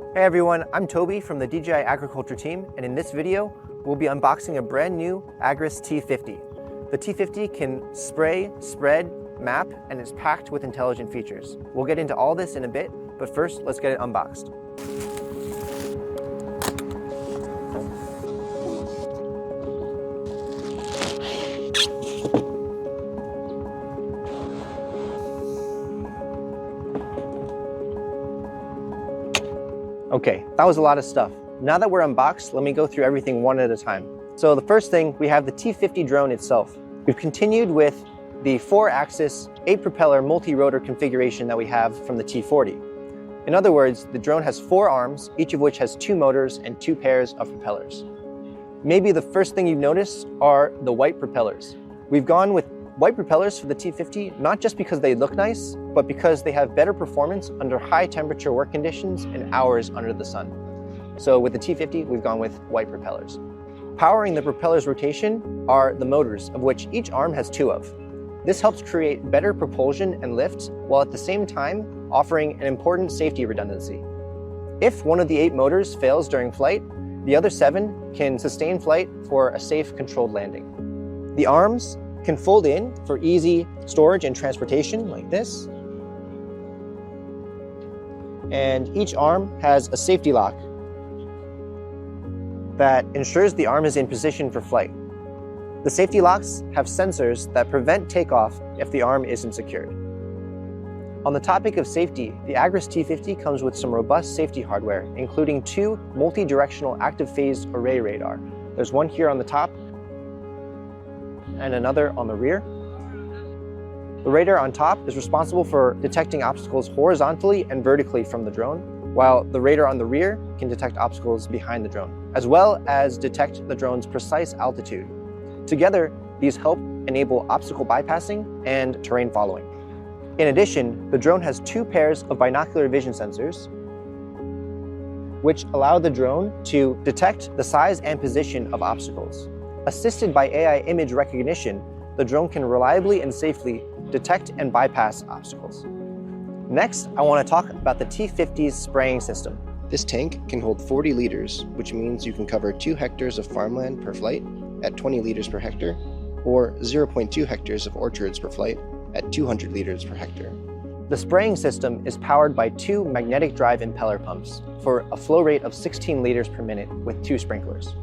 Hey everyone, I'm Toby from the DJI Agriculture team, and in this video, we'll be unboxing a brand new Agras T50. The T50 can spray, spread, map, and is packed with intelligent features. We'll get into all this in a bit, but first, let's get it unboxed. Okay, that was a lot of stuff. Now that we're unboxed, let me go through everything one at a time. So the first thing, we have the T50 drone itself. We've continued with the 4-axis, 8-propeller multi-rotor configuration that we have from the T40. In other words, the drone has 4 arms, each of which has 2 motors and 2 pairs of propellers. Maybe the first thing you've noticed are the white propellers. We've gone with white propellers for the T50, not just because they look nice, but because they have better performance under high temperature work conditions and hours under the sun. So with the T50, we've gone with white propellers. Powering the propeller's rotation are the motors, of which each arm has 2 of. This helps create better propulsion and lift, while at the same time offering an important safety redundancy. If one of the 8 motors fails during flight, the other 7 can sustain flight for a safe, controlled landing. The arms can fold in for easy storage and transportation like this. And each arm has a safety lock that ensures the arm is in position for flight. The safety locks have sensors that prevent takeoff if the arm isn't secured. On the topic of safety, the Agras T50 comes with some robust safety hardware, including 2 multi-directional active phase array radar. There's one here on the top and another on the rear. The radar on top is responsible for detecting obstacles horizontally and vertically from the drone, while the radar on the rear can detect obstacles behind the drone, as well as detect the drone's precise altitude. Together, these help enable obstacle bypassing and terrain following. In addition, the drone has 2 pairs of binocular vision sensors, which allow the drone to detect the size and position of obstacles. Assisted by AI image recognition, the drone can reliably and safely detect and bypass obstacles. Next, I want to talk about the T50's spraying system. This tank can hold 40 liters, which means you can cover 2 hectares of farmland per flight at 20 liters per hectare, or 0.2 hectares of orchards per flight at 200 liters per hectare. The spraying system is powered by 2 magnetic drive impeller pumps for a flow rate of 16 liters per minute with 2 sprinklers.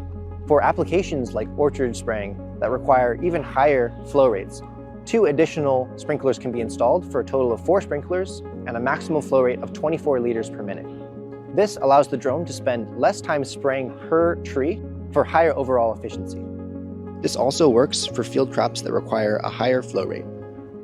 For applications like orchard spraying that require even higher flow rates, 2 additional sprinklers can be installed for a total of 4 sprinklers and a maximum flow rate of 24 liters per minute. This allows the drone to spend less time spraying per tree for higher overall efficiency. This also works for field crops that require a higher flow rate.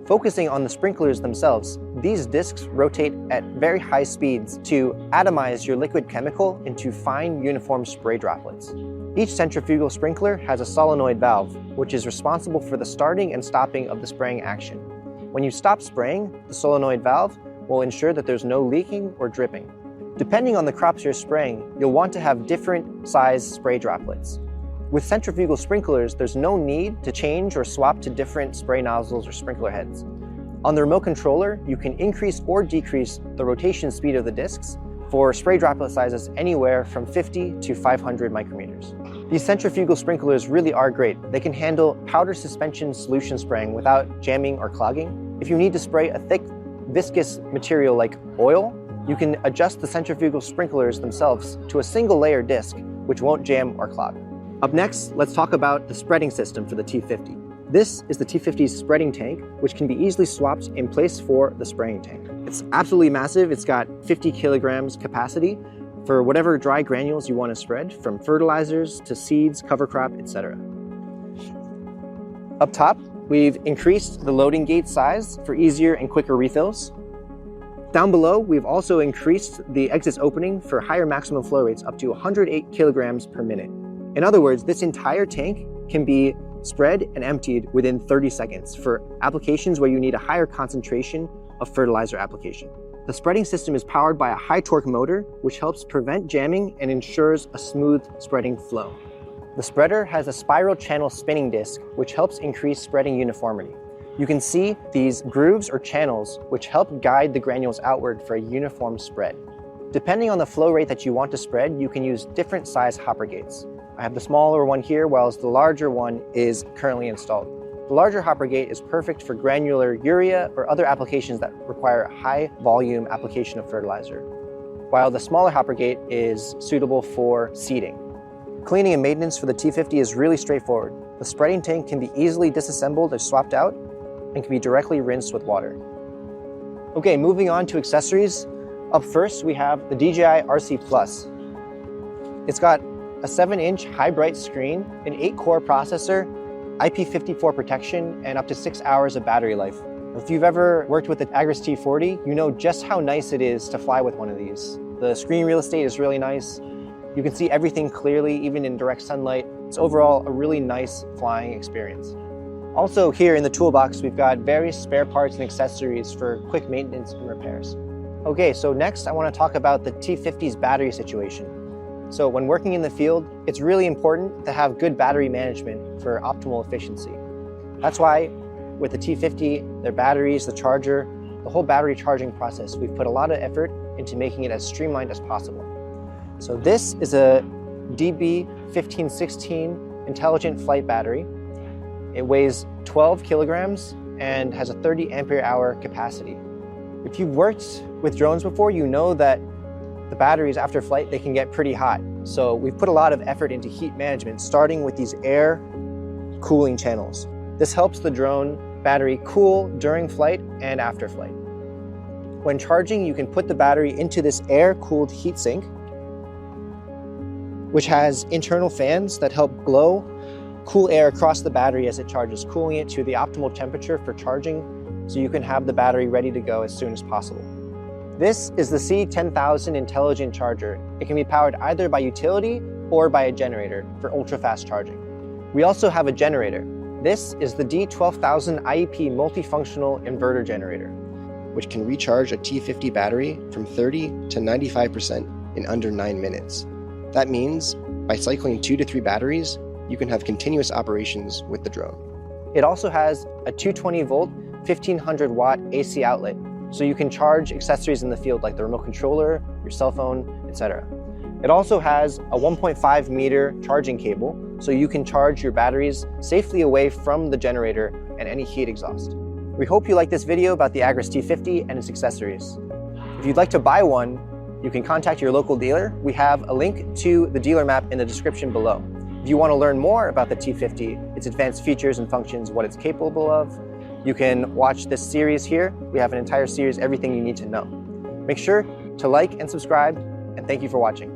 Focusing on the sprinklers themselves, these discs rotate at very high speeds to atomize your liquid chemical into fine, uniform spray droplets. Each centrifugal sprinkler has a solenoid valve, which is responsible for the starting and stopping of the spraying action. When you stop spraying, the solenoid valve will ensure that there's no leaking or dripping. Depending on the crops you're spraying, you'll want to have different size spray droplets. With centrifugal sprinklers, there's no need to change or swap to different spray nozzles or sprinkler heads. On the remote controller, you can increase or decrease the rotation speed of the discs for spray droplet sizes anywhere from 50 to 500 micrometers. These centrifugal sprinklers really are great. They can handle powder suspension solution spraying without jamming or clogging. If you need to spray a thick, viscous material like oil, you can adjust the centrifugal sprinklers themselves to a single layer disc, which won't jam or clog. Up next, let's talk about the spreading system for the T50. This is the T50's spreading tank, which can be easily swapped in place for the spraying tank. It's absolutely massive. It's got 50 kilograms capacity for whatever dry granules you want to spread, from fertilizers to seeds, cover crop, etc. Up top, we've increased the loading gate size for easier and quicker refills. Down below, we've also increased the exit opening for higher maximum flow rates up to 108 kilograms per minute. In other words, this entire tank can be spread and emptied within 30 seconds for applications where you need a higher concentration of fertilizer application. The spreading system is powered by a high torque motor, which helps prevent jamming and ensures a smooth spreading flow. The spreader has a spiral channel spinning disc, which helps increase spreading uniformity. You can see these grooves or channels, which help guide the granules outward for a uniform spread. Depending on the flow rate that you want to spread, you can use different size hopper gates. I have the smaller one here, whilst the larger one is currently installed. The larger hopper gate is perfect for granular urea or other applications that require high volume application of fertilizer, while the smaller hopper gate is suitable for seeding. Cleaning and maintenance for the T50 is really straightforward. The spreading tank can be easily disassembled or swapped out and can be directly rinsed with water. Okay, moving on to accessories. Up first, we have the DJI RC Plus. It's got a 7-inch high bright screen, an 8-core processor, IP54 protection, and up to 6 hours of battery life. If you've ever worked with the Agras T40, you know just how nice it is to fly with one of these. The screen real estate is really nice. You can see everything clearly, even in direct sunlight. It's overall a really nice flying experience. Also here in the toolbox, we've got various spare parts and accessories for quick maintenance and repairs. Okay, so next I want to talk about the T50's battery situation. So when working in the field, it's really important to have good battery management for optimal efficiency. That's why with the T50, their batteries, the charger, the whole battery charging process, we've put a lot of effort into making it as streamlined as possible. So this is a DB1516 intelligent flight battery. It weighs 12 kilograms and has a 30 ampere hour capacity. If you've worked with drones before, you know that the batteries after flight, they can get pretty hot. So we've put a lot of effort into heat management, starting with these air cooling channels. This helps the drone battery cool during flight and after flight. When charging, you can put the battery into this air-cooled heatsink, which has internal fans that help blow cool air across the battery as it charges, cooling it to the optimal temperature for charging so you can have the battery ready to go as soon as possible. This is the C10000 intelligent charger. It can be powered either by utility or by a generator for ultra-fast charging. We also have a generator. This is the D12000 IEP multifunctional inverter generator, which can recharge a T50 battery from 30 to 95% in under 9 minutes. That means by cycling 2 to 3 batteries, you can have continuous operations with the drone. It also has a 220 volt, 1500 watt AC outlet, so you can charge accessories in the field like the remote controller, your cell phone, etc. It also has a 1.5 meter charging cable, so you can charge your batteries safely away from the generator and any heat exhaust. We hope you like this video about the Agras T50 and its accessories. If you'd like to buy one, you can contact your local dealer. We have a link to the dealer map in the description below. If you want to learn more about the T50, its advanced features and functions, what it's capable of, you can watch this series here. We have an entire series, everything you need to know. Make sure to like and subscribe, and thank you for watching.